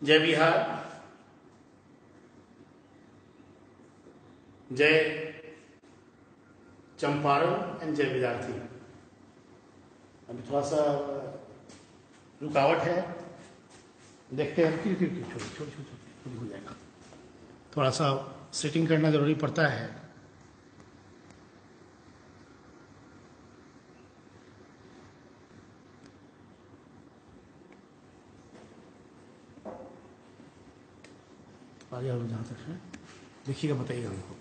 जय बिहार, जय चंपारण एंड जय विद्यार्थी। अभी थोड़ा सा रुकावट है, देखते हैं। छोड़ हो जाएगा, थोड़ा सा सेटिंग करना जरूरी पड़ता है। आगे हम जहाँ तक है देखिएगा, बताइएगा हमको।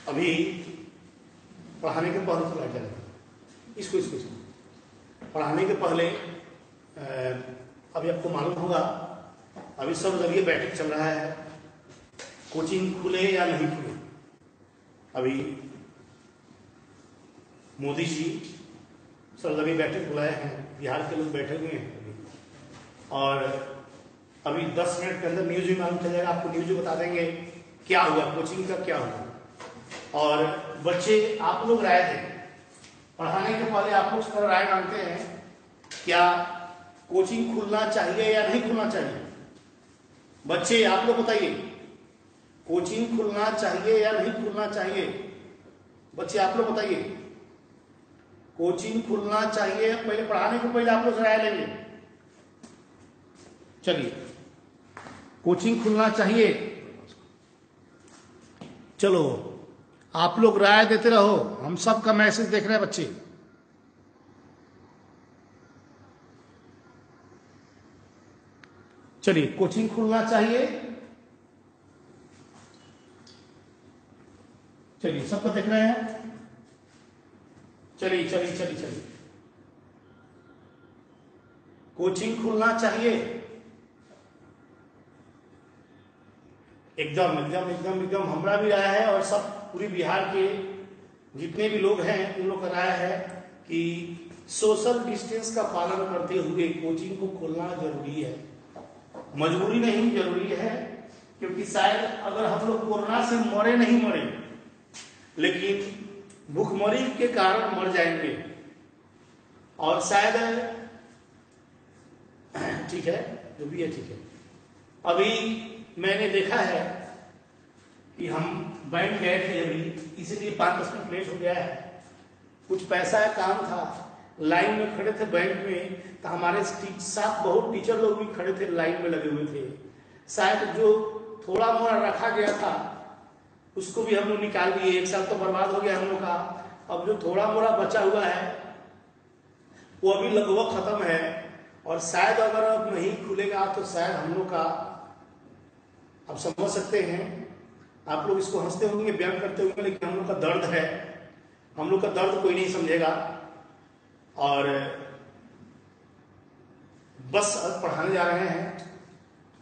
अभी पढ़ाने के पहले चला जाएगा इसको पढ़ाने के पहले अभी आपको मालूम होगा, अभी सब जगह बैठक चल रहा है, कोचिंग खुले या नहीं खुले। अभी मोदी जी सब जगह बैठक बुलाए हैं, बिहार के लोग बैठे हुए हैं अभी, और अभी 10 मिनट के अंदर न्यूज भी मालूम चल जाएगा आपको। न्यूज बता देंगे क्या हुआ, कोचिंग का क्या हुआ। और बच्चे आप लोग राय दें, पढ़ाने के पहले आप लोग सर राय मांगते हैं, क्या कोचिंग खुलना चाहिए या नहीं खुलना चाहिए। बच्चे आप लोग बताइए, कोचिंग खुलना चाहिए या नहीं खुलना चाहिए। बच्चे आप लोग बताइए, कोचिंग खुलना चाहिए। पहले पढ़ाने के पहले आप लोग राय लेंगे। चलिए, कोचिंग खुलना चाहिए। चलो आप लोग राय देते रहो, हम सबका मैसेज देख रहे हैं बच्चे। चलिए, कोचिंग खुलना चाहिए। चलिए, सबको देख रहे हैं। चलिए, कोचिंग खुलना चाहिए। एकदम हमारा भी राय है, और सब पूरी बिहार के जितने भी लोग हैं उन लोग का राय है कि सोशल डिस्टेंस का पालन करते हुए कोचिंग को खोलना जरूरी है। मजबूरी नहीं, जरूरी है, क्योंकि शायद अगर हम लोग कोरोना से नहीं मरे, लेकिन भूखमरी के कारण मर जाएंगे। और शायद ठीक है, जो भी है ठीक है। अभी मैंने देखा है कि हम बैंक गए थे अभी, इसीलिए 5-10 मिनट लेट हो गया है। कुछ पैसा का काम था, लाइन में खड़े थे बैंक में, तो हमारे साथ बहुत टीचर लोग भी खड़े थे, लाइन में लगे हुए थे। शायद जो थोड़ा मोड़ा रखा गया था उसको भी हम लोग निकाल दिए। 1 साल तो बर्बाद हो गया हम लोग का। अब जो थोड़ा मोड़ा बचा हुआ है वो अभी लगभग खत्म है, और शायद अगर अब नहीं खुलेगा तो शायद हम लोग का, आप समझ सकते हैं, आप लोग इसको हंसते होंगे, बयान करते होंगे, लेकिन हम लोग का दर्द है। हम लोग का दर्द कोई नहीं समझेगा। और बस अब पढ़ाने जा रहे हैं।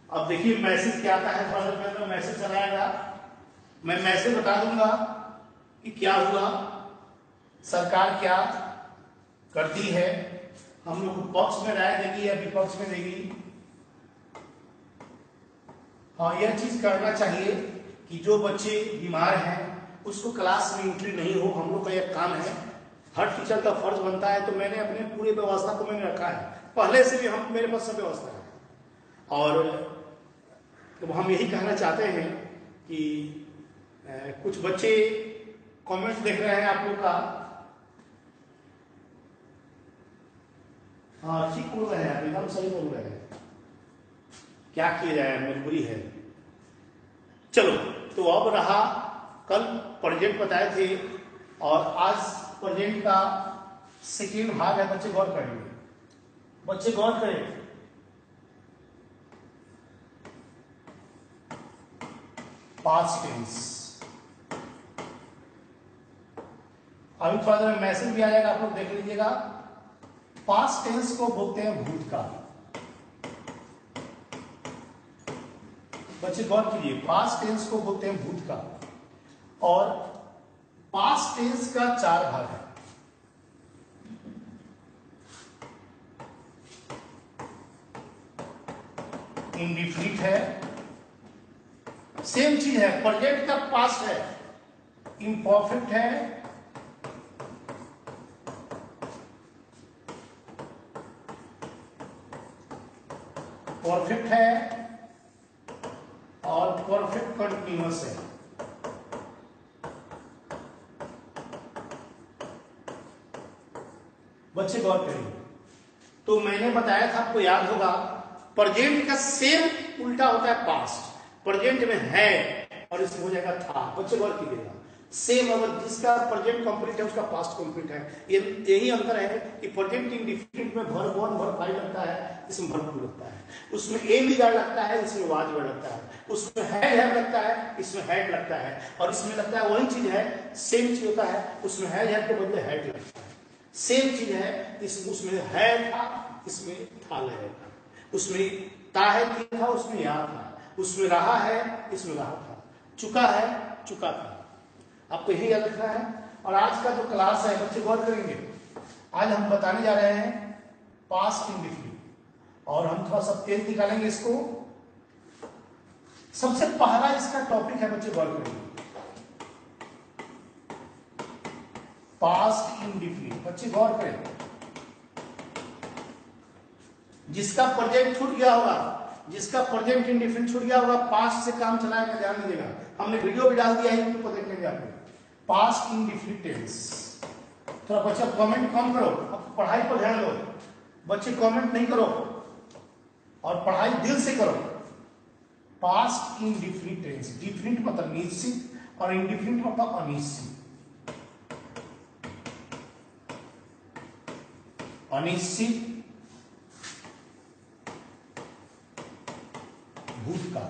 अब देखिए मैसेज क्या आता है, थोड़ा देर में मैसेज चलाएगा। मैं मैसेज बता दूंगा कि क्या हुआ, सरकार क्या करती है, हम लोग पक्ष में राय देगी या विपक्ष में देगी। हाँ, यह चीज करना चाहिए कि जो बच्चे बीमार हैं उसको क्लास में एंट्री नहीं हो। हम लोग का यह काम है, हर टीचर का फर्ज बनता है। तो मैंने अपने पूरे व्यवस्था को मैंने रखा है, पहले से भी मेरे पास सब व्यवस्था है। और तो हम यही कहना चाहते हैं कि कुछ बच्चे कमेंट्स देख रहे हैं आप लोग का। हाँ, ठीक बोल रहे हैं, एकदम सही बोल रहे हैं। क्या किया जाए, मजबूरी है। चलो, तो अब रहा, कल प्रेजेंट बताए थे और आज प्रेजेंट का सेकेंड भाग है। बच्चे गौर करेंगे, बच्चे गौर करें। Past tense. अभी थोड़ा देर मैसेज भी आ जाएगा, आप लोग देख लीजिएगा। पास्ट टेंस को बोलते हैं भूतकाल। बच्चे गौर कीजिए, पास्ट टेंस को बोलते हैं भूतकाल, और पास्ट टेंस का 4 भाग है। इंडिफिनिट है, सेम चीज है, प्रेजेंट का पास्ट है। इम्परफेक्ट है, परफेक्ट है और परफेक्ट कंटिन्यूअस है। बच्चे गौर करेंगे। तो मैंने बताया था, आपको याद होगा, प्रेजेंट का सेम उल्टा होता है पास्ट। प्रेजेंट में है और इसमें हो जाएगा था। बच्चे गौर कीजिएगा, सेम, अगर जिसका प्रेजेंट कंप्लीट है उसका पास्ट कंप्लीट है। यही अंतर है कि प्रेजेंट इंडिफिनिट में वर्ब 1 वर्ब 5 लगता है, इसमें वर्ब 2 लगता है। उसमें एम वर्ड लगता है, इसमें वाज वर्ड लगता है। उसमें हैव लगता है, इसमें हैड लगता है। और इसमें लगता है वही चीज है, सेम चीज होता है, उसमें हैड के बदले हैड लगता है। सेम चीज है, उसमें है था, इसमें था लगेगा। उसमें ता है था, उसमें या था। उसमें रहा है, इसमें रहा था। चुका है, चुका था। आपको यही याद रखना है। और आज का जो क्लास है, बच्चे गौर करेंगे, आज हम बताने जा रहे हैं पास्ट इंडिफिनिट, और हम थोड़ा सा तेज निकालेंगे इसको। सबसे पहला इसका टॉपिक है, बच्चे गौर करेंगे, पास्ट इंडिफिनिट। बच्चे गौर करें, जिसका प्रेजेंट छूट गया होगा, जिसका प्रेजेंट इंडिफिनिट छूट गया होगा, पास्ट से काम चलाएगा, ध्यान दीजिएगा। हमने वीडियो भी डाल दिया है, यूट्यूब पर देख लेंगे आपको। Past indefinite tense. थोड़ा बच्चा कमेंट कम करो, अब पढ़ाई पर ध्यान दो। बच्चे कमेंट नहीं करो और पढ़ाई दिल से करो। पास्ट इंडिफिनिट टेंस, डिफिनिट मतलब निश्चित और इंडिफिनिट मतलब अनिश्चित। अनिश्चित भूतकाल,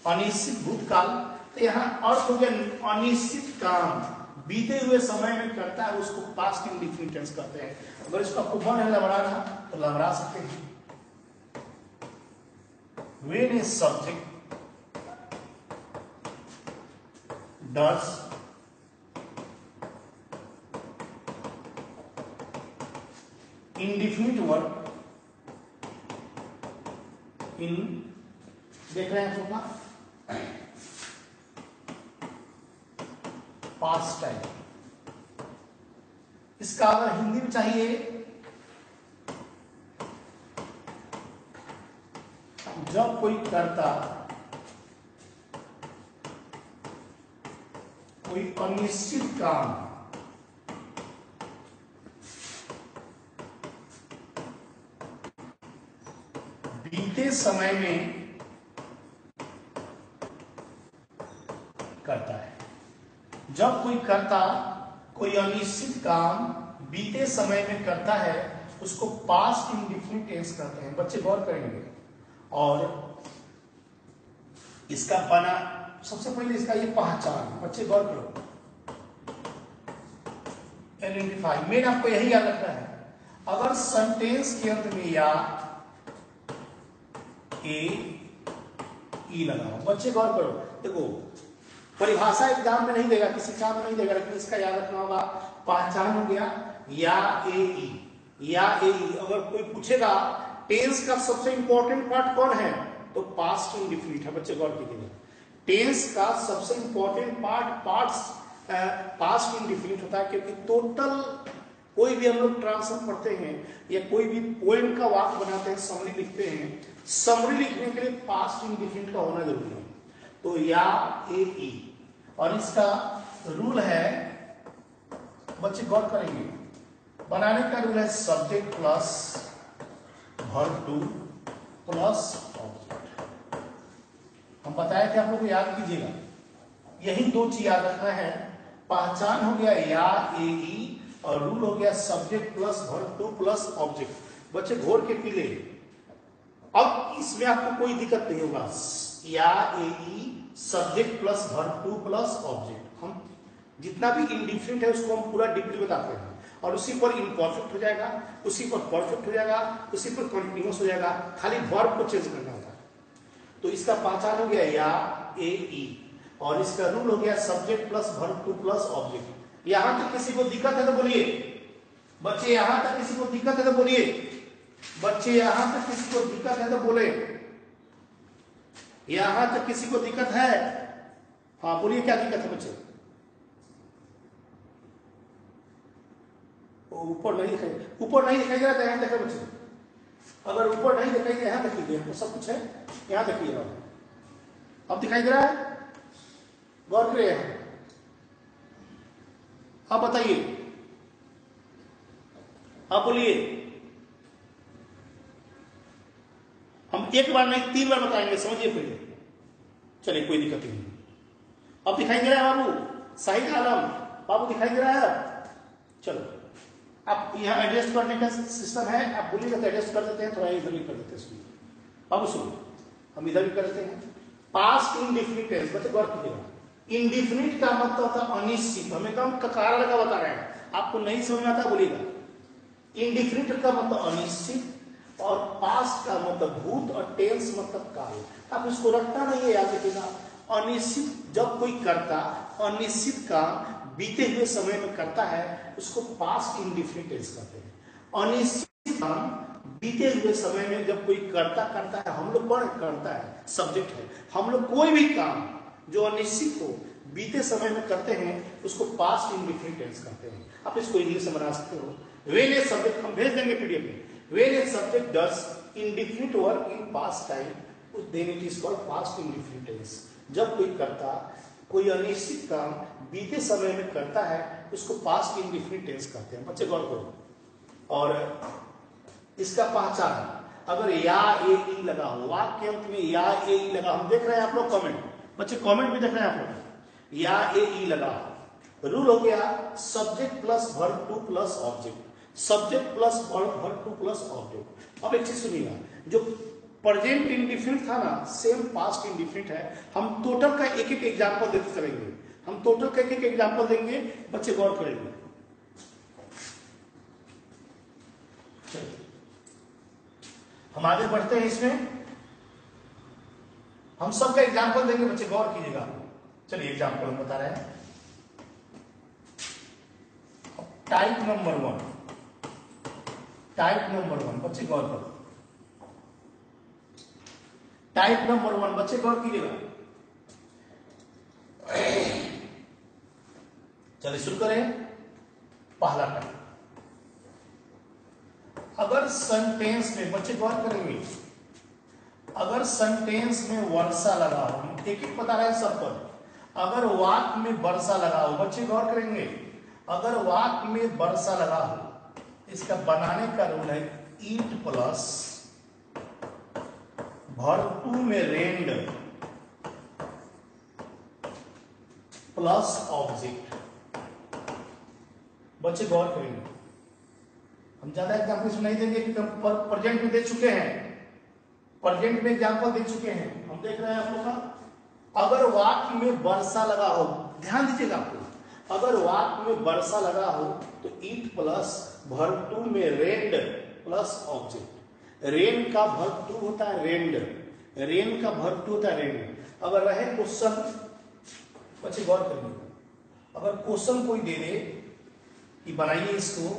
अनिश्चित भूतकाल। तो यहां अर्थ हो गया अनिश्चित काम बीते हुए समय में करता है, उसको पास्ट इंडिफिनिट टेंस कहते हैं। अगर इसको आपको मन है लबड़ाना तो लबड़ा सकते हैं। When a subject does indefinite work इन, देख रहे हैं आप पास्ट टाइम। इसका अगर हिंदी में चाहिए, जब कोई करता कोई अनिश्चित काम बीते समय में करता है। जब कोई करता कोई अनिश्चित काम बीते समय में करता है, उसको पास्ट इंडिफिनिट टेंस कहते हैं। बच्चे गौर करेंगे। और इसका बना, सबसे पहले इसका ये पहचान, बच्चे गौर करो, आइडेंटिफाई। मेन आपको यही याद रखना है। अगर सेंटेंस के अंत में या ए ई लगा हो, बच्चे गौर करो। देखो, परिभाषा एग्जाम में नहीं देगा, किसी काम में नहीं देगा, लेकिन इसका याद रखना होगा। पहचान हो गया या ए ई, या ए ई। अगर कोई पूछेगा टेंस का सबसे इंपॉर्टेंट पार्ट कौन है, तो पास्ट इंडिफिनिट है। बच्चे गौर कीजिएगा, टेंस का सबसे इंपॉर्टेंट पास्ट इंडिफिनिट होता है। क्योंकि टोटल कोई भी हम लोग ट्रांसलेशन पढ़ते हैं या कोई भी पोएम का वाक्य बनाते हैं, समरी लिखते हैं, समरी लिखने के लिए पास्ट इंडिफिनिट का होना जरूरी है। तो या ए ई, और इसका रूल है, बच्चे गौर करेंगे, बनाने का रूल है subject plus verb two plus object. हम बताए थे, आप लोग को याद कीजिएगा। यही दो चीज याद रखना है। पहचान हो गया या ए ई, और रूल हो गया subject plus verb two plus object. बच्चे घोर के पी ले। अब इसमें आपको कोई दिक्कत नहीं होगा। या ए ई subject plus verb two plus object. हम जितना भी इंडिफिनिट है उसको हम पूरा डीपली बताते हैं, और उसी पर इम्परफेक्ट हो जाएगा, उसी पर परफेक्ट हो जाएगा, उसी पर कंटिन्यूअस हो जाएगा। खाली वर्ब को चेंज करना होता है। तो इसका पहचान हो गया या ए ई, और इसका रूल हो गया subject plus verb two plus object. यहां तक किसी को दिक्कत है तो बोलिए बच्चे, यहां तक किसी को दिक्कत है तो बोलिए बच्चे, यहां तक किसी को दिक्कत है तो बोले, यहां तक किसी को दिक्कत है? हाँ बोलिए, क्या दिक्कत है बच्चे? ऊपर नहीं दिखाई दे रहा, ध्यान देखो बच्चे। अगर ऊपर नहीं दिखाई दे, यहां देखिए हमको सब कुछ है, यहां देखिए अब दिखाई दे रहा है, गौर करिए यहां। अब बताइए, अब बोलिए। हम एक बार नहीं 3 बार बताएंगे, समझिए पहले। चलिए कोई दिक्कत नहीं। अब दिखाई दे रहा है बाबू, शाहिद आलम बाबू दिखाई दे रहा है? चलो आप यहाँ एडजस्ट करने का सिस्टम है, आप बोलिएगा तो एडजस्ट कर देते हैं, थोड़ा इधर भी कर देते हैं। बाबू सुनो, हम इधर भी कर देते हैं। पास्ट इंडिफिनिट टेंस, बच्चे गौर कीजिएगा। इंडिफिनिट का मतलब होता है अनिश्चित, हम एकदम ककार लगा बता रहे हैं, आपको नहीं समझ में आता बोलिएगा। इंडिफिनिट का मतलब अनिश्चित, और पास्ट का मतलब भूत, और टेंस मतलब काल। आप इसको रखना नहीं है, याद रखिएगा। अनिश्चित जब कोई करता अनिश्चित काम बीते हुए समय में करता है, उसको पास्ट इंडिफिनिट टेंस कहते हैं। अनिश्चित काम बीते हुए समय में जब कोई करता है, हम लोग कौन करता है? सब्जेक्ट है। हम लोग कोई भी काम जो अनिश्चित हो बीते समय में करते हैं, उसको पास्ट इंडिफिनिट टेंस कहते हैं। आप इसको इंग्लिश में बना सकते हो। व्हेन ए सब्जेक्ट, हम भेज देंगे पीडीएफ में। When a subject does indefinite work in past time, then it is called past indefinite tense. जब कोई करता कोई अनिश्चित काम बीते समय में करता है, उसको पास्ट इंडिफिनिट टेंस कहते हैं। बच्चे गौर करो। और इसका पहचान, अगर या ए ई लगा हो, वाक्य अंत में या ए ई लगा, हम देख रहे हैं आप लोग कमेंट, बच्चे कमेंट भी देख रहे हैं आप लोग, या ए ई लगा, रूल हो गया subject plus verb two plus object, subject plus verb two plus object. अब एक चीज सुनिएगा, जो प्रेजेंट इंडिफिनिट था ना, सेम पास्ट इंडिफिनिट है। हम टोटल का एक एक एग्जांपल देते चलेंगे, हम टोटल का एक एक एग्जांपल देंगे, बच्चे गौर करेंगे। हम आगे बढ़ते हैं इसमें, हम सबका एग्जांपल देंगे, बच्चे गौर कीजिएगा। चलिए एग्जांपल हम बता रहे हैं। टाइप नंबर 1, टाइप नंबर 1, बच्चे गौर करो। टाइप नंबर 1, बच्चे गौर कीजिएगा। चलिए शुरू करें। पहला टाइप, अगर सेंटेंस में, बच्चे गौर करेंगे, अगर सेंटेंस में वर्षा लगा हो, हम एक एक बता रहे हैं सब पर। अगर वाक्य में वर्षा लगा हो, बच्चे गौर करेंगे, अगर वाक्य में वर्षा लगा हो, इसका बनाने का रूल है ईट प्लस वर्ब टू में रेंड प्लस ऑब्जेक्ट। बच्चे गौर करेंगे, हम ज्यादा एग्जाम्पल नहीं देंगे कि हम प्रेजेंट में दे चुके हैं, प्रेजेंट में एग्जाम्पल दे चुके हैं, हम देख रहे हैं आप लोग का। अगर वाक्य में वर्षा लगा हो, ध्यान दीजिएगा आपको, अगर वाक्य में वर्षा लगा हो तो ईट प्लस वर्ब टू में रेंड प्लस ऑब्जेक्ट। रेन का वर्ब टू होता है रेंड, रेन का वर्ब टू होता है रेंड। अगर रहे क्वेश्चन, बच्चे गौर करिए, अगर क्वेश्चन कोई दे दे कि बनाइए इसको,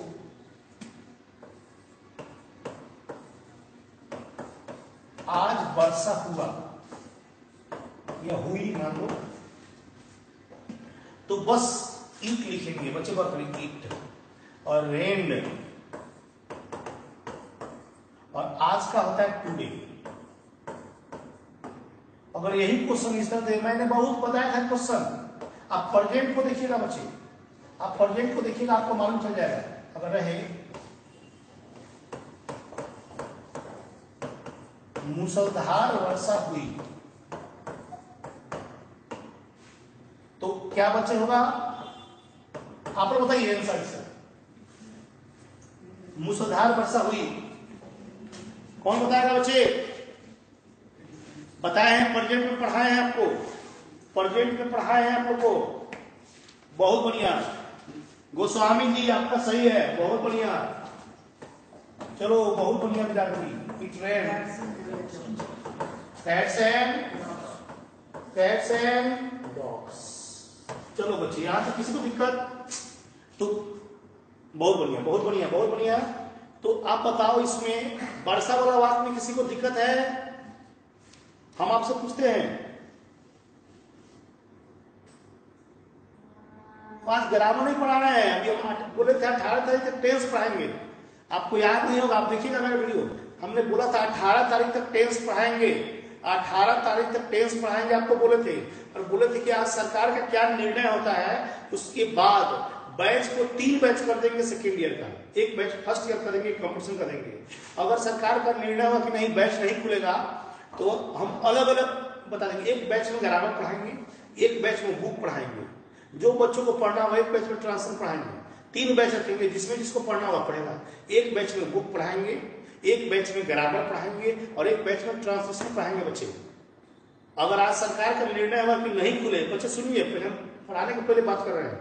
आज वर्षा हुआ या हुई मान लो, तो बस ईट लिखेंगे, बच्चे गौर करेंगे, ईट और रेंड, और आज का होता है टुडे। अगर यही क्वेश्चन इस तरह दे, मैंने बहुत बताया था क्वेश्चन, आप प्रेजेंट को देखिएगा बच्चे, आप प्रेजेंट को देखिएगा, आपको मालूम चल जाएगा। अगर रहे मूसलाधार वर्षा हुई, तो क्या बच्चे होगा, आप लोग बताइए आंसर से। मूसलाधार वर्षा हुई, कौन बताएगा बच्चे? बताए हैं, प्रेजेंट में पढ़ाए हैं आपको, प्रेजेंट में पढ़ाए हैं आप लोग को, बहुत बढ़िया। गोस्वामी जी आपका सही है, बहुत बढ़िया, चलो बहुत बढ़िया विद्यार्थी। It rain cats and dogs. चलो बच्चे, यहां से किसी को दिक्कत? तो बहुत बढ़िया, बहुत बढ़िया, बहुत बढ़िया। तो आप बताओ, इसमें वर्षा वाला वाक्य में किसी को दिक्कत है? हम आपसे पूछते हैं। आज ग्रामर नहीं पढ़ा रहे हैं, अभी हम बोले थे 18 तारीख तक टेंस पढ़ाएंगे, आपको याद नहीं होगा, आप देखिएगा मेरा वीडियो। हमने बोला था 18 तारीख तक टेंस पढ़ाएंगे, 18 तारीख तक टेंस पढ़ाएंगे आपको बोले थे। और बोले थे कि आज सरकार का क्या निर्णय होता है, उसके बाद बैच को 3 बैच कर देंगे सेकेंड ईयर का, 1 बैच फर्स्ट ईयर करेंगे, कंपटीशन करेंगे। अगर सरकार का निर्णय हुआ कि नहीं बैच नहीं खुलेगा तो हम अलग अलग बता देंगे, 1 बैच में ग्रामर पढ़ाएंगे, 1 बैच में बुक पढ़ाएंगे, जो बच्चों को पढ़ना हो 1 बैच में ट्रांसलेशन पढ़ाएंगे, 3 बैच रखेंगे जिसमें जिसको पढ़ना हुआ पढ़ेगा। 1 बैच में बुक पढ़ाएंगे, 1 बैच में ग्रामर पढ़ाएंगे और 1 बैच में ट्रांसलेशन पढ़ाएंगे बच्चे। अगर आज सरकार का निर्णय हुआ कि नहीं खुले, बच्चे सुनिए, पहले पढ़ाने के पहले बात कर रहे हैं,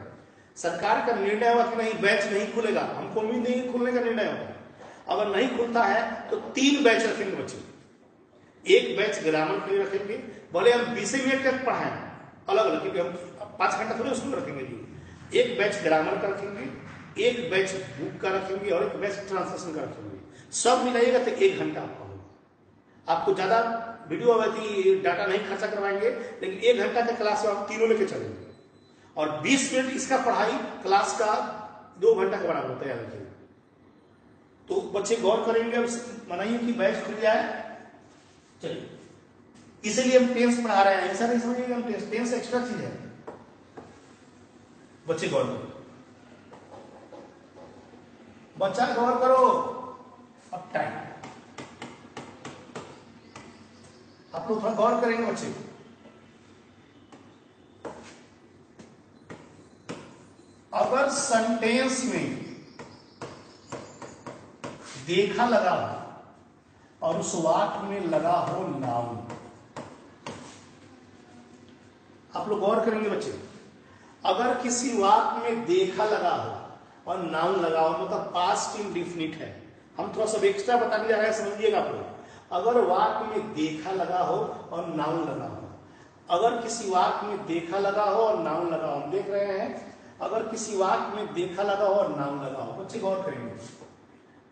सरकार का निर्णय हुआ कि नहीं बैच नहीं खुलेगा, हमको उम्मीद नहीं खुलने का निर्णय होगा। अगर नहीं खुलता है तो 3 बैच रखेंगे बच्चे, 1 बैच ग्रामर के लिए रखेंगे, भले हम 20 मिनट तक पढ़ाएं अलग अलग, क्योंकि हम 5 घंटा थोड़े उसमें रखेंगे जी। 1 बैच ग्रामर का रखेंगे, 1 बैच बुक का रखेंगे और 1 बैच ट्रांसलेशन का रखेंगे। सब मिलाइएगा तो 1 घंटा आपका होगा। आपको ज्यादा वीडियो अवधि डाटा नहीं खर्चा करवाएंगे, लेकिन 1 घंटा का क्लास में आप तीनों लेके चलेंगे और 20 मिनट इसका पढ़ाई क्लास का 2 घंटा का बराबर तैयार रखिएगा। तो बच्चे गौर करेंगे, मनाइए कि बैच खुल जाए। चलिए, इसीलिए हम टेंस पढ़ा रहे हैं, ऐसा नहीं समझिएगा हम टेंस एक्स्ट्रा चीज है। बच्चे गौर करो, बच्चा गौर करो। अब टाइम आप लोग थोड़ा गौर करेंगे बच्चे। अगर सेंटेंस में देखा लगा हो और उस वाक्य में लगा हो नाउन, आप लोग गौर करेंगे बच्चे। अगर किसी वाक्य में देखा लगा हो और नाउन लगा हो, मतलब पास्ट इंडेफिनिट है, हम थोड़ा सा एक्स्ट्रा बताने जा रहे हैं, समझिएगा आप लोग। अगर वाक्य में देखा लगा हो और नाउन लगा हो, अगर किसी वाक्य में देखा लगा हो और नाउन लगा हो, हम देख रहे हैं अगर किसी वाक्य में देखा लगा हो और नाउन लगा हो, बच्चे गौर करेंगे।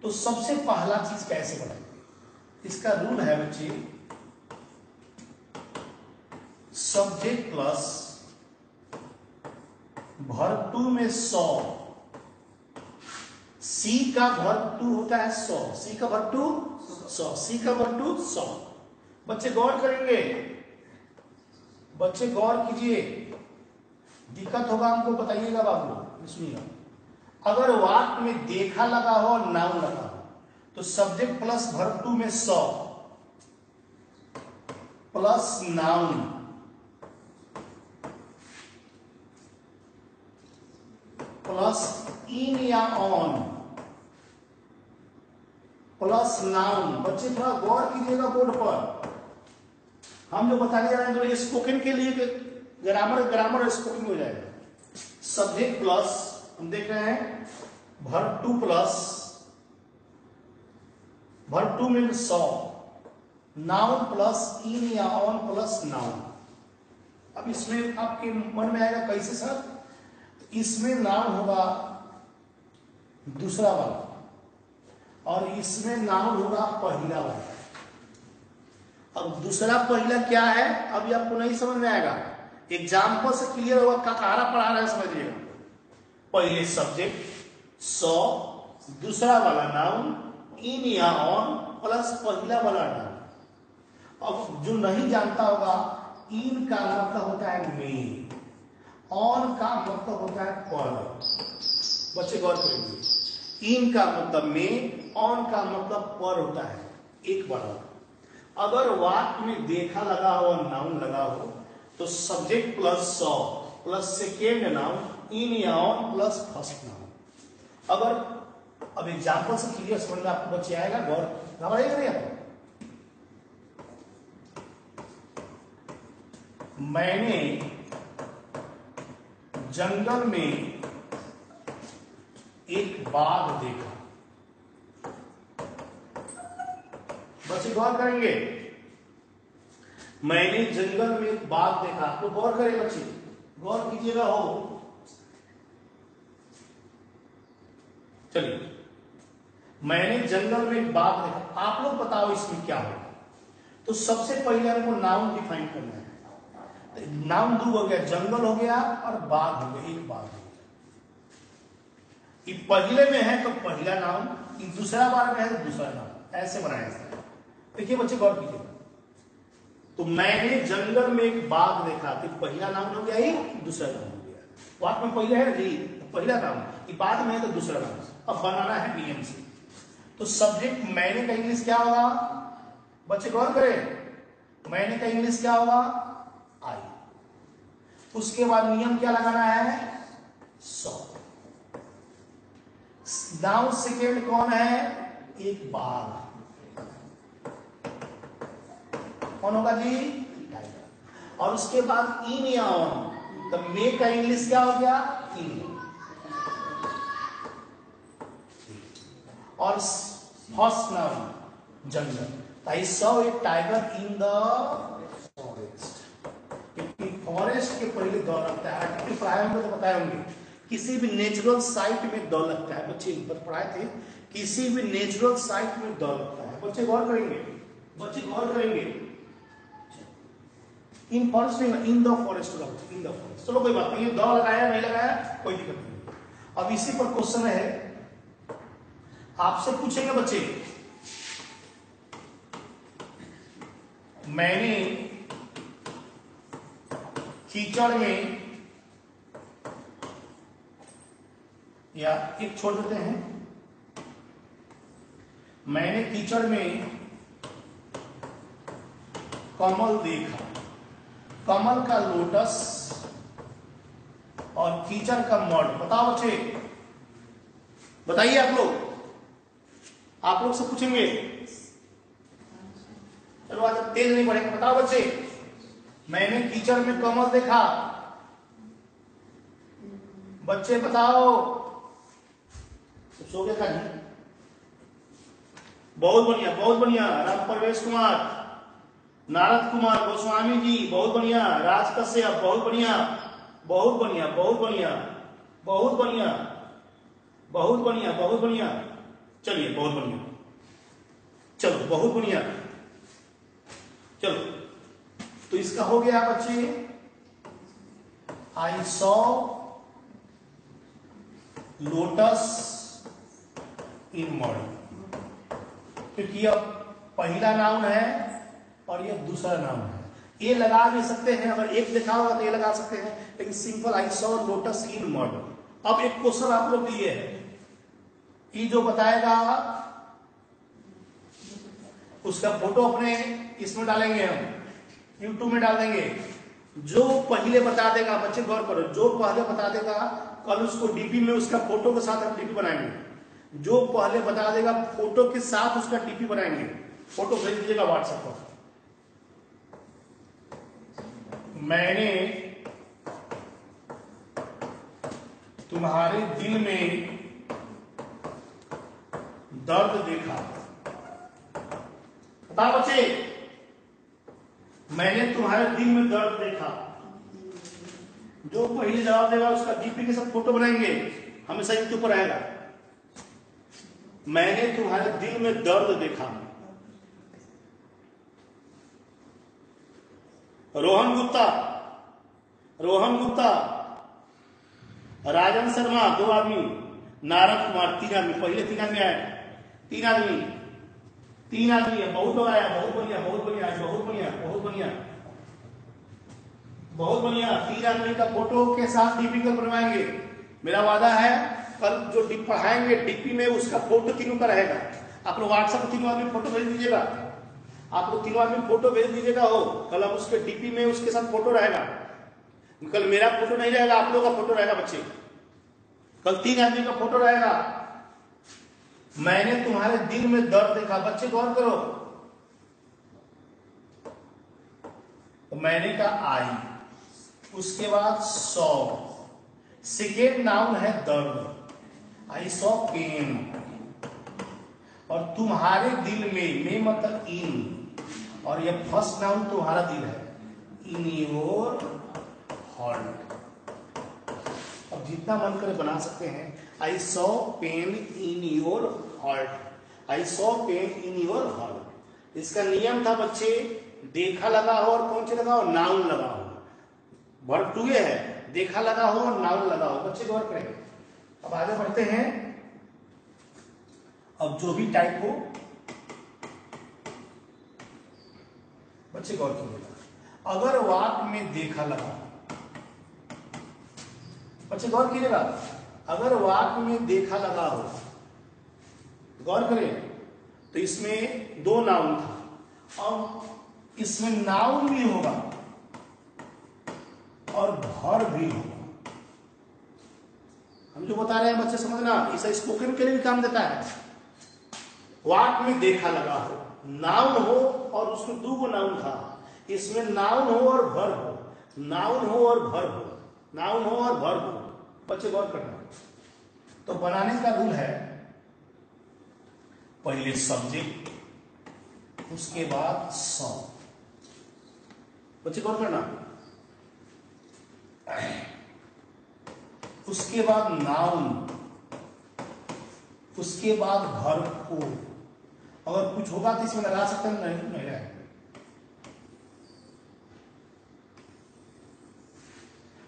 तो सबसे पहला चीज कैसे बनाएंगे, इसका रूल है बच्चे, सब्जेक्ट प्लस वर्ब टू में 100, सी का वर्ब टू होता है 100, सी का वर्ब टू 100, सी का वर्ब टू 100। बच्चे गौर करेंगे, बच्चे गौर कीजिए, दिक्कत होगा हमको बताइएगा बाबू, सुनिएगा। अगर वाक्य में देखा लगा हो और नाउन लगा हो तो सब्जेक्ट प्लस वर्ब टू में 100 प्लस नाउन प्लस इन या ऑन प्लस नाउन। बच्चे थोड़ा गौर कीजिएगा बोर्ड पर, हम जो बताने जा रहे हैं तो स्पोकन के लिए ग्रामर स्पोकन हो जाएगा। सब्जेक्ट प्लस हम देख रहे हैं verb two plus verb two में 100, नाउन प्लस इन या ऑन प्लस नाउन। अब इसमें आपके मन में आएगा कैसे सर, इसमें नाउन होगा दूसरा वाला और इसमें नाउन होगा पहला वाला। अब दूसरा पहला क्या है अभी आपको नहीं समझ में आएगा, एग्जाम्पल से क्लियर होगा, ककारा पढ़ा रहे हैं समझिएगा। पहले सब्जेक्ट 100, दूसरा वाला नाउन इन या ऑन प्लस पहला वाला नाउन। अब जो नहीं जानता होगा, इन का मतलब होता है में, ऑन का मतलब होता है पर। बच्चे गौर करेंगे, इन का मतलब में, ऑन का मतलब पर होता है, एक बार। अगर वाक्य में देखा लगा हो और नाउन लगा हो तो subject plus 100 plus second noun in या ऑन प्लस फर्स्ट नाउन। अगर अब एग्जाम्पल से क्लियर समझ में आपको बच्चे आएगा, गौर घबराइएगा नहीं आपको। मैंने जंगल में एक बाघ देखा। बच्चे गौर करेंगे, मैंने जंगल में एक बाघ देखा। तो गौर करें बच्चे, गौर कीजिएगा हो। चलिए, मैंने जंगल में एक बाघ देखा, आप लोग बताओ इसमें क्या होगा। तो सबसे पहले हमको नाउन डिफाइन करना है। नाउन दो हो गया, जंगल हो गया और बाघ हो गया, एक बाघ हो गया। ये पहले में है तो पहला नाउन, ये दूसरा बार में है तो दूसरा नाउन। ऐसे बनाया जाता है। देखिए बच्चे गौर कीजिएगा, तो मैंने जंगल में एक बाघ देखा, तो पहला नाम हो गया, ये दूसरा नाम हो गया। वाक्य में पहले है जी, पहला नाम, ये बाद में है तो दूसरा नाम। अब बनाना है नियम से। तो सब्जेक्ट मैंने का इंग्लिश क्या होगा बच्चे, गौर करें, मैंने का इंग्लिश क्या होगा, आई। उसके बाद नियम क्या लगाना है, सॉ। नाउ सेकेंड कौन है, एक बाघ, कौन होगा जी, टाइगर। और उसके बाद इन या ऑन, तो मे का इंग्लिश क्या हो गया, इन। और first noun jungle, I saw a tiger in the forest, क्योंकि फॉरेस्ट के पहले दौड़ लगता है। आर्टिकल पढ़ाए होंगे तो बताए होंगे, किसी भी नेचुरल साइट में दौड़ लगता है। बच्चे पर पढ़ाए थे, किसी भी नेचुरल साइट में दौड़ लगता है। बच्चे गौर करेंगे, बच्चे गौर करेंगे, इन forest in the forest, in the forest. चलो कोई बात नहीं, दौड़ लगाया नहीं लगाया कोई दिक्कत नहीं। अब इसी पर क्वेश्चन है, आपसे पूछेंगे बच्चे, मैंने कीचड़ में, या एक छोड़ देते हैं, मैंने कीचड़ में कमल देखा, कमल का लोटस और कीचड़ का मड। बताओ बच्चे, बताइए आप लोग से पूछेंगे। चलो आज तेज नहीं पड़ेगा, बताओ बच्चे, मैंने कीचड़ में कमल देखा, बच्चे बताओ। सो गया था, बहुत बढ़िया बहुत बढ़िया। राम प्रवेश कुमार, नारद कुमार गोस्वामी जी, बहुत बढ़िया। राज कश्यप, बहुत बढ़िया बहुत बढ़िया बहुत बढ़िया बहुत बढ़िया बहुत बढ़िया बहुत बढ़िया। चलिए बहुत बढ़िया, चलो बहुत बढ़िया। चलो तो इसका हो गया बच्चे, I saw lotus in mud, क्योंकि अब पहला नाउन है और ये दूसरा नाउन है। ये लगा भी सकते हैं, अगर एक लिखा होगा तो ये लगा सकते हैं, लेकिन simple I saw lotus in mud. अब एक क्वेश्चन आप लोग दिए है, ये जो बताएगा उसका फोटो अपने इसमें डालेंगे, हम यूट्यूब में डाल देंगे। जो पहले बता देगा, बच्चे गौर करो, जो पहले बता देगा कल उसको डीपी में उसका फोटो के साथ हम डीपी बनाएंगे। जो पहले बता देगा फोटो के साथ उसका डीपी बनाएंगे। फोटो भेज दीजिएगा व्हाट्सएप पर। मैंने तुम्हारे दिल में दर्द देखा। बताओ बच्चे, मैंने तुम्हारे दिल में दर्द देखा। जो पहले जवाब देगा उसका डीपी के साथ फोटो बनाएंगे, हमेशा यूट्यूब पर आएगा। मैंने तुम्हारे दिल में दर्द देखा। रोहन गुप्ता, रोहन गुप्ता, राजन शर्मा, 2 आदमी, नारद कुमार 3 आदमी, पहले 3 आदमी आए, 3 आदमी, 3 आदमी है। बहुत लोग आया, बहुत बढ़िया बहुत बढ़िया बहुत बढ़िया बहुत बढ़िया बहुत बढ़िया। 3 आदमी का फोटो के साथ डीपी को बनवाएंगे। मेरा वादा है कल जो डीपी पढ़ाएंगे डीपी में उसका फोटो तीनों का रहेगा। आप लोग व्हाट्सएप पर 3 आदमी फोटो भेज दीजिएगा, आप लोग 3 आदमी फोटो भेज दीजिएगा हो, कल अब उसके डीपी में उसके साथ फोटो रहेगा। कल मेरा फोटो नहीं रहेगा, आप लोगों का फोटो रहेगा बच्चे, कल 3 आदमी का फोटो रहेगा। मैंने तुम्हारे दिल में दर्द देखा। बच्चे गौर करो, तो मैंने कहा आई, उसके बाद सॉ, सेकेंड नाउन है दर्द, आई सॉ पेन। और तुम्हारे दिल में मतलब इन, और ये फर्स्ट नाउन तुम्हारा दिल है, इन योर हार्ट। अब जितना मन करे बना सकते हैं। I saw pain in your heart, I saw pain in your heart. इसका नियम था बच्चे, देखा लगा हो और कौन सी लगा हो, नाउन लगा हो। वर्ब 2 है, देखा लगा हो और नाउन लगा हो। बच्चे गौर करें। अब आगे बढ़ते हैं। अब जो भी टाइप हो बच्चे गौर कीजिएगा, अगर वाक्य में देखा लगा, बच्चे गौर कीजिएगा, अगर वाक्य में देखा लगा हो, गौर करें, तो इसमें दो नाउन था और इसमें नाउन भी होगा और भर भी होगा। हम जो बता रहे हैं बच्चे समझना, इसे स्पोकन के लिए भी काम देता है। वाक्य में देखा लगा हो, नाउन हो और उसमें दो गो नाउन था, इसमें नाउन हो और भर हो, नाउन हो और भर हो, नाउन हो और भर हो। बच्चे गौर करना, तो बनाने का रूल है पहले सब्जेक्ट, उसके बाद सौ। बच्चे गौर करना, उसके बाद नाउन, उसके बाद वर्ब को। अगर कुछ होगा तो इसमें लगा सकते हैं, नहीं लगाएंगे।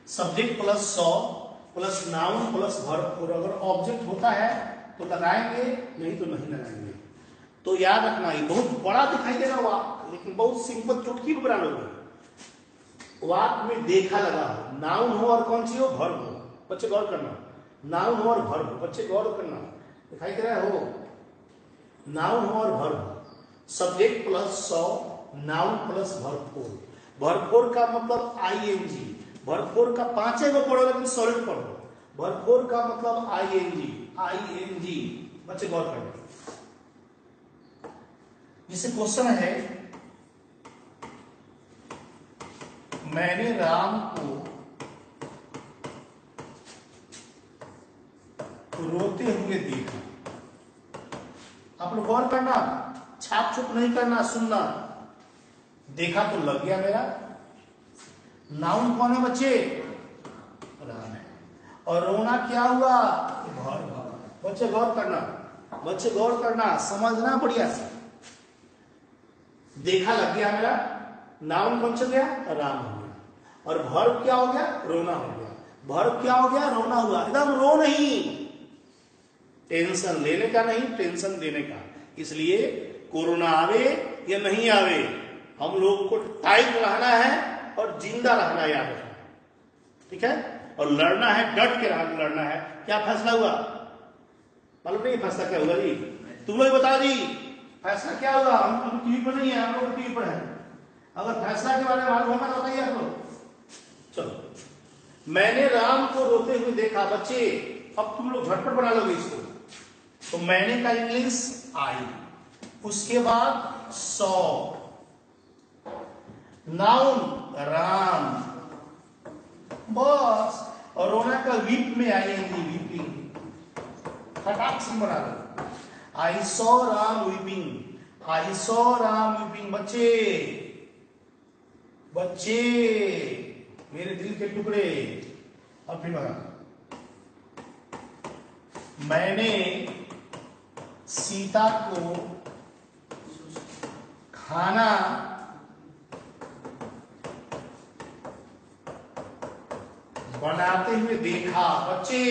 सब्जेक्ट प्लस सौ प्लस नाउन प्लस वर्ब को, अगर ऑब्जेक्ट होता है तो लगाएंगे, नहीं तो नहीं लगाएंगे। तो याद रखना, ये बहुत बड़ा दिखाई देगा वाक्य, लेकिन बहुत सिंपल चुटकी में बना लोगे। वाक्य में देखा लगा हो, नाउन हो और कौन सी हो, वर्ब हो। बच्चे गौर करना, नाउन हो और वर्ब हो। बच्चे गौर करना, दिखाई दे रहा हो, नाउन हो और वर्ब। सब्जेक्ट प्लस सौ, noun plus verb four. Verb four का मतलब आईएनजी, वर्ब फोर का पांचे को पढ़ो लेकिन सॉलिड पढ़ो। वर्ब फोर का मतलब आईएनजी, आईएनजी। बच्चे गौर करना, जिसे क्वेश्चन है, मैंने राम को रोते हुए देखा। आप लोग गौर करना, छाप छुप नहीं करना, सुनना। देखा तो लग गया मेरा, नाउन कौन है बच्चे, राम है, और रोना क्या हुआ, भर। बच्चे गौर करना, बच्चे गौर करना, समझना बढ़िया से। देखा लग गया मेरा, नाउन कौन सा गया, राम हो गया, और वर्ब क्या हो गया, रोना हो गया। वर्ब क्या हो गया, रोना हुआ। एकदम रो नहीं, टेंशन लेने का नहीं, टेंशन देने का। इसलिए कोरोना आवे या नहीं आवे, हम लोग को टाइट रहना है और जिंदा रहना याद रखना, ठीक है, और लड़ना है, डट के लड़ना है। क्या फैसला हुआ मालूम नहीं, फैसला क्या हुआ जी, तुम लोग बताओ जी, फैसला क्या हुआ। हम टीवी पर नहीं है, हम लोग टीवी पर है। अगर फैसला के बारे में मालूम होगा तो बताइए आप लोग। चलो, मैंने राम को रोते हुए देखा। बच्चे अब तुम लोग झटपट बना लोगे इसको। तो मैंने का इंग्लिश आई, उसके बाद सौ, नाउन राम, बस, और रोना का वीप में आएंगी, वीपिंग। फटाक से बना लो, I saw Ram weeping, I saw Ram weeping. बच्चे बच्चे मेरे दिल के टुकड़े। अब फिर बना, मैंने सीता को खाना बनाते हुए देखा। बच्चे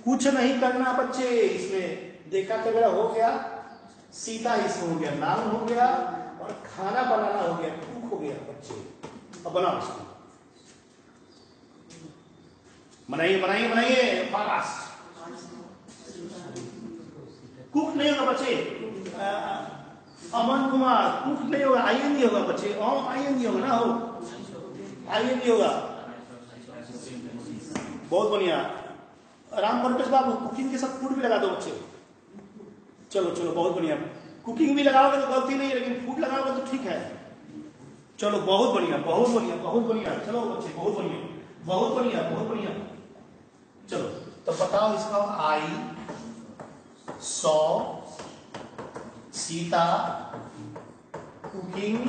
कुछ नहीं करना, बच्चे इसमें देखा तो मेरा हो गया, सीता इसमें हो गया, नाम हो गया, और खाना बनाना हो गया, कुक हो गया। बच्चे अब बनाओ इसको, बनाइए बनाइए बनाइए फास्ट। कुक नहीं होगा बच्चे, अमन कुमार कुक नहीं होगा, आईएनजी होगा बच्चे, आईएनजी होगा ना, हो आईएनजी होगा। बहुत बढ़िया, राम परमेश बाबू कुकिंग के साथ फूड भी लगा दो बच्चे। चलो चलो, बहुत बढ़िया, कुकिंग भी लगाओगे तो गलती नहीं है, लेकिन फूड लगाओगे तो ठीक है। चलो बहुत बढ़िया बहुत बढ़िया बहुत बढ़िया। चलो बच्चे बहुत बढ़िया बहुत बढ़िया बहुत बढ़िया। चलो तो बताओ इसका, I saw Sita cooking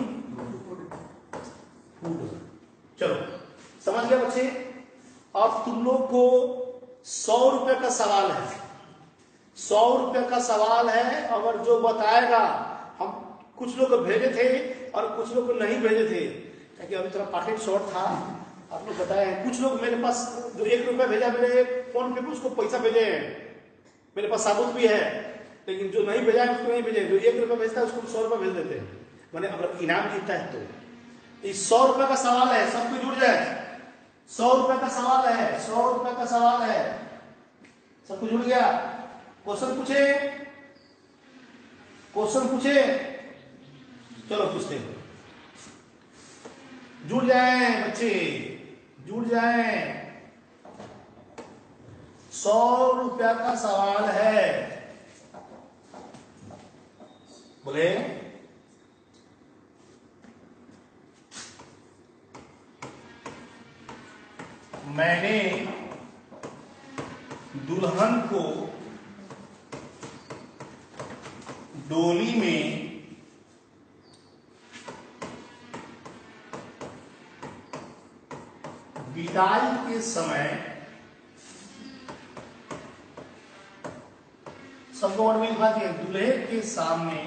food. चलो समझ गया बच्चे। अब तुम लोग को 100 रुपए का सवाल है, 100 रुपए का सवाल है। अगर जो बताएगा, हम कुछ लोग भेजे थे और कुछ लोग को नहीं भेजे थे, क्योंकि अभी थोड़ा पैकेट शॉर्ट था, आप लोग बताए हैं। कुछ लोग मेरे पास जो 1 रुपया भेजा, मेरे फोन पे उसको पैसा भेजे हैं, मेरे पास साबुत भी है। लेकिन जो नहीं भेजा है उसको नहीं भेजे, जो 1 रुपया भेजता है उसको 100 रुपया भेज देते हैं। मैंने अगर इनाम जीतता है तो। इस 100 रुपए का सवाल है, सब कुछ जुड़ जाए। 100 रुपए का सवाल है, 100 रुपए का सवाल है, सब कुछ जुड़ गया। क्वेश्चन पूछे, क्वेश्चन पूछे, चलो पूछते हैं। जुड़ जाए बच्चे, जुड़ जाए। 100 रुपया का सवाल है, बोले मैंने दुल्हन को डोली में विदाई के समय, सबको वर्ड में लिखा दिया, दूल्हे के सामने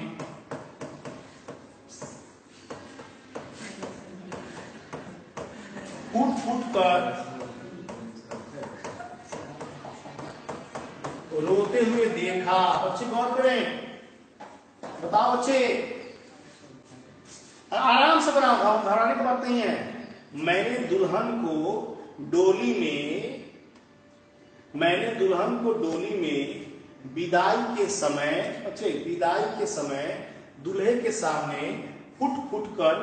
फूट फूट कर रोते हुए देखा। बच्चे गौर करें, बताओ बच्चे, आराम से बनाओ, घबराने की बात नहीं है। मैंने दुल्हन को डोली में विदाई के समय, बच्चे विदाई के समय दूल्हे के सामने फुट फुट कर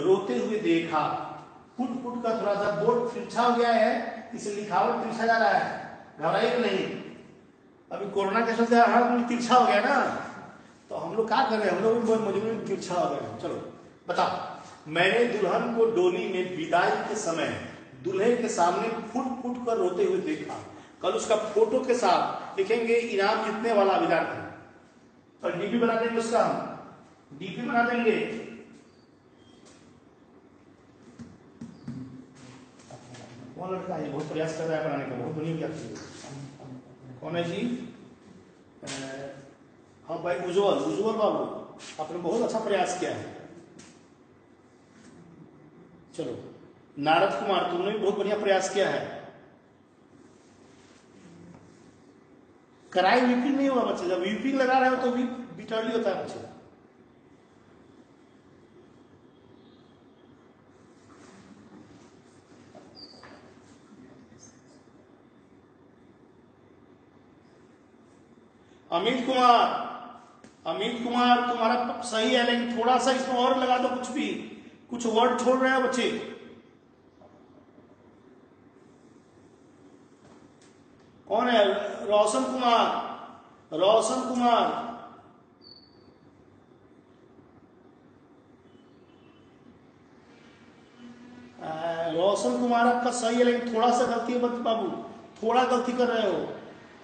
रोते हुए देखा। फुट फुट कर थोड़ा सा बोर्ड तिरछा हो गया है, इसे लिखावट तिरछा जा रहा है, घबराइए नहीं। अभी कोरोना के चलते हर कोई तिरछा हो गया ना, तो हम लोग क्या कर रहे हैं, हम लोग भी बहुत मजबूरी में तिरछा हो गए। चलो बताओ, मैंने दुल्हन को डोली में विदाई के समय दूल्हे के सामने फुट फुट कर रोते हुए देखा। कल उसका फोटो के साथ लिखेंगे इनाम जीतने वाला विद्यार्थी, और डीपी बना देंगे, उसका हम डीपी बना देंगे। कौन लड़का है, बहुत प्रयास कर रहा है बनाने का, बहुत बढ़िया विद्यार्थी। कौन है जी? हाँ भाई, उज्जवल बाबू, आपने बहुत अच्छा प्रयास किया है। चलो नारद कुमार, तुमने भी बहुत बढ़िया प्रयास किया है। कराई वीपिंग नहीं हुआ बच्चे, जब वीपिंग लगा रहे हो तो भी बिटरली होता है बच्चे। अमित कुमार तुम्हारा सही है, लेकिन थोड़ा सा इसमें और लगा दो, कुछ भी, कुछ वर्ड छोड़ रहे हैं बच्चे। कौन है? रोशन कुमार, रोशन कुमार आपका सही है, लेकिन थोड़ा सा गलती है बाबू, थोड़ा गलती कर रहे हो।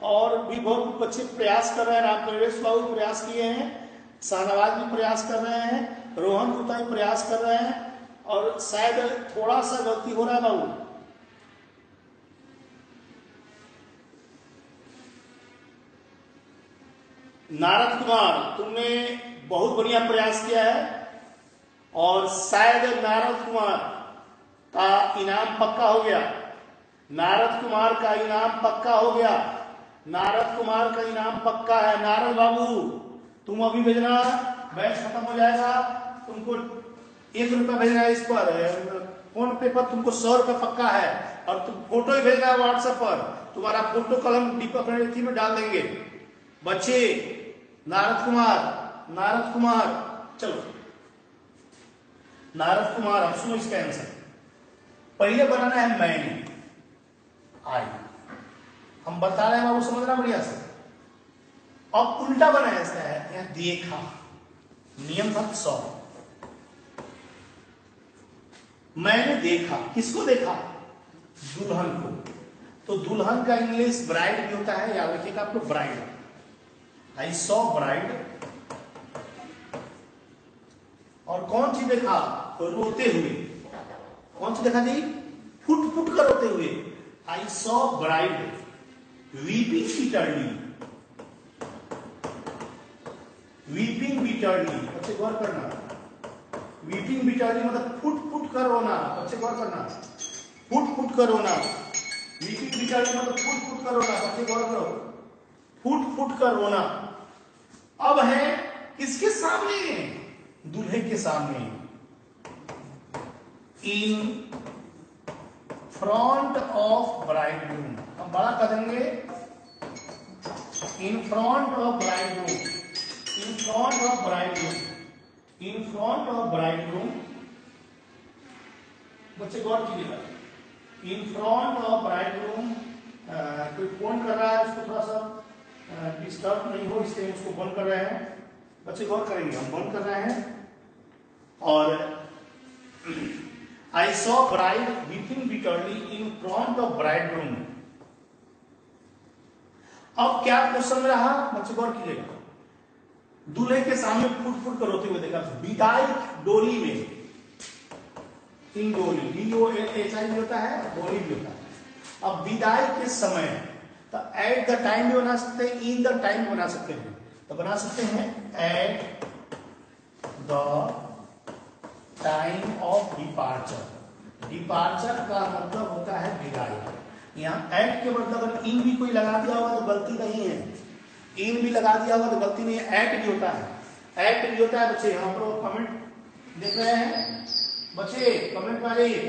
और भी बहुत बच्चे प्रयास कर रहे हैं, राम नरेश बाबू प्रयास किए हैं, शाहनवाज भी प्रयास कर रहे हैं, रोहन गुप्ता भी प्रयास कर रहे हैं, और शायद थोड़ा सा गलती हो रहा है बाबू। नारद कुमार, तुमने बहुत बढ़िया प्रयास किया है, और शायद नारद कुमार का इनाम पक्का हो गया। नारद कुमार का इनाम पक्का हो गया, नारद कुमार का इनाम पक्का है। नारद बाबू तुम अभी भेजना, बैच खत्म हो जाएगा, तुमको 1 रुपया भेजना है इस पर, फोन पे पर तुमको 100 रुपया पक्का है, और तुम फोटो ही भेजना है व्हाट्सएप पर, तुम्हारा फोटो कल हम दीपक रणनीति में डाल देंगे। बच्चे नारद कुमार, चलो नारद कुमार, अब सुनो इसका आंसर। पहले बनाना है मैंने, आई, हम बता रहे हैं बाबू, समझना बढ़िया से। अब उल्टा बनाया है, यहां देखा, नियम था 100। मैंने देखा, किसको देखा? दुल्हन को। तो दुल्हन का इंग्लिश ब्राइड भी होता है, याद रखिएगा आपको, ब्राइड। आई सॉ ब्राइड। और कौन सी देखा? रोते हुए। कौन सी देखा जी? फुट फुट कर रोते हुए। आई saw bride weeping bitterly. Weeping bitterly, बच्चे गौर करना, वीपिंग बिटरली मतलब फुट फुट कर रोना। बच्चे गौर करना, फुट फुट कर रोना। वीपिंग बिटरली मतलब फुट फुट कर रोना। बच्चे गौर करो, फुट फुट कर रोना। अब है किसके सामने? दूल्हे के सामने, इन फ्रंट ऑफ ब्राइडग्रूम, हम बड़ा कर देंगे, इन front of bridegroom, in front of bridegroom, in front of bridegroom, बच्चे गौर कीजिएगा, इन फ्रंट ऑफ ब्राइडग्रूम, कोई फोन कर रहा है, उसको थोड़ा सा डिस्टर्ब नहीं हो इसलिए उसको बंद कर रहे हैं, बच्चे गौर करेंगे, हम बंद कर रहे हैं। और I saw bride weeping bitterly in front of bridegroom. अब क्या क्वेश्चन रहा, बच्चे गौर कीजिएगा, दूल्हे के सामने फुट फुट कर रोते हुए देखा, विदाई डोली में, इन डोली, DOLHI भी होता है, डोली भी होता है। अब विदाई के समय, तो एट द टाइम भी बना सकते हैं, इन द टाइम बना सकते हैं, तो बना सकते हैं eight the time of departure. Departure का मतलब होता है विदाई। यहाँ एट के मतलब अगर इन भी कोई लगा दिया होगा तो गलती नहीं है, इन भी लगा दिया होगा तो गलती नहीं है, एट भी होता है, एट भी होता है। बच्चे यहाँ पर कमेंट देख रहे हैं, बच्चे कमेंट में आ जाइए,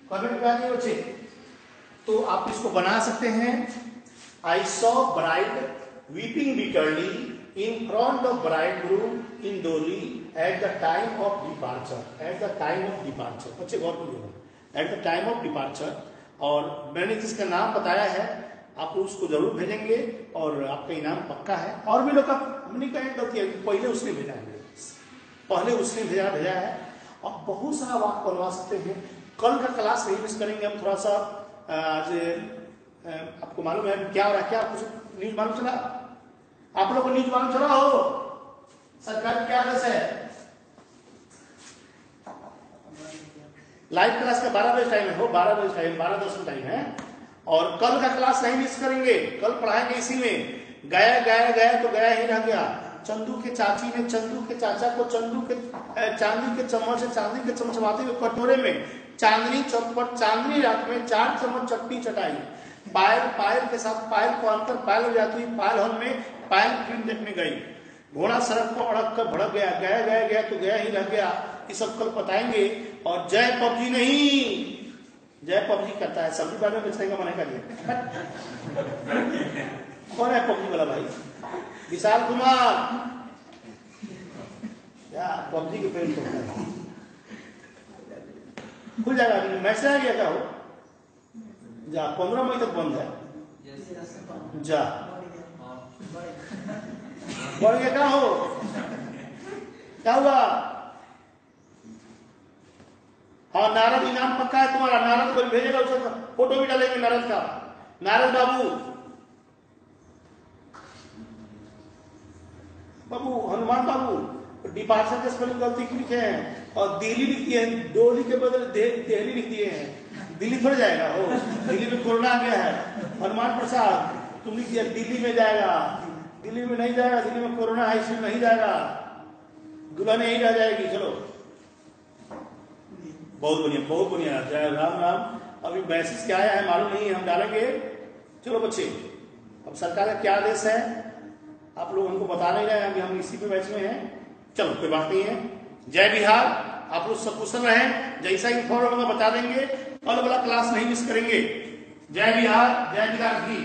कमेंट में आ जाइए बच्चे, तो आप इसको बना सकते हैं, I saw bride weeping bitterly in front of bridegroom in doli at the time of departure, at the time of departure, बच्चे गौर कीजिएगा, at the time of departure. और मैंने जिसका नाम बताया है आप उसको जरूर भेजेंगे और आपका इनाम पक्का है। और भी लोग हमने कहा गलती है, पहले उसने भेजा है, पहले उसने भेजा है, और बहुत सारा वाक्य बनवा सकते हैं। कल का क्लास नहीं मिस करेंगे हम, थोड़ा सा आज आपको मालूम है क्या हो रहा है, क्या कुछ न्यूज मालूम चला, आप लोगों को न्यूज मालूम चला हो सरकार क्या है, लाइव क्लास का 12 बजे टाइम है, हो 12 बजे टाइम, 12:10 टाइम है। और कल का क्लास नहीं मिस करेंगे, कल पढ़ाएंगे इसी में, गया गया गया तो गया ही रह गया। चंदू के चाची ने चंदू के चाचा को चांदी के चम्मच से चांदी के चम्मच चबाते हुए कटोरे में चांदनी चौपट, चांदनी रात में 4 चम्मच चट्टी चटाई, पायल के साथ पायल को अंतर पायल हो जाती हुई पायल हॉल में पायल फिल्म देखने गई, घोड़ा सड़क पर अड़क कर भड़क गया, गया गया गया तो गया ही रह गया। ये सब कल बताएंगे। और जय पबजी नहीं, जय पबजी करता है, सब्जी बाजार में बेचने का मना कर दिया। कौन है पबजी वाला भाई? विशाल कुमार, क्या पबजी के पेड़ तोड़ता है? खुल जाएगा, मैसेज आ गया क्या हो जा, 15 मई तक बंद है जा, बढ़ गया क्या हो, क्या हुआ? हाँ नारद इनाम पक्का है तुम्हारा, नारद को भेजेगा, उसका फोटो भी डालेंगे नारद का, नारद बाबू हनुमान बाबू डिपार्चर के स्पेलिंग गलती की लिखे हैं और दिल्ली लिख दिए हैं, डोली के बदले दिल्ली लिख दिए हैं, दिल्ली थोड़ा जाएगा हो, दिल्ली में कोरोना आ गया है। हनुमान प्रसाद तुम लिख दिया दिल्ली में जाएगा, दिल्ली में नहीं जाएगा, दिल्ली में कोरोना है इसलिए नहीं जाएगा, दुल्हन यही रह जाएगी। चलो बहुत बढ़िया, बहुत बढ़िया, जय राम राम। अभी मैसेज क्या आया है मालूम नहीं है, हम डालेंगे। चलो बच्चे, अब सरकार का क्या आदेश है आप लोग हमको बता नहीं रहे हैं, अभी हम इसी पे बैच में हैं। चलो कोई बात नहीं है। जय बिहार, आप लोग सब कुशल रहें, जैसा इन्फॉर्म होगा बता देंगे, कल वाला क्लास नहीं मिस करेंगे। जय बिहार, जय बिहार भी।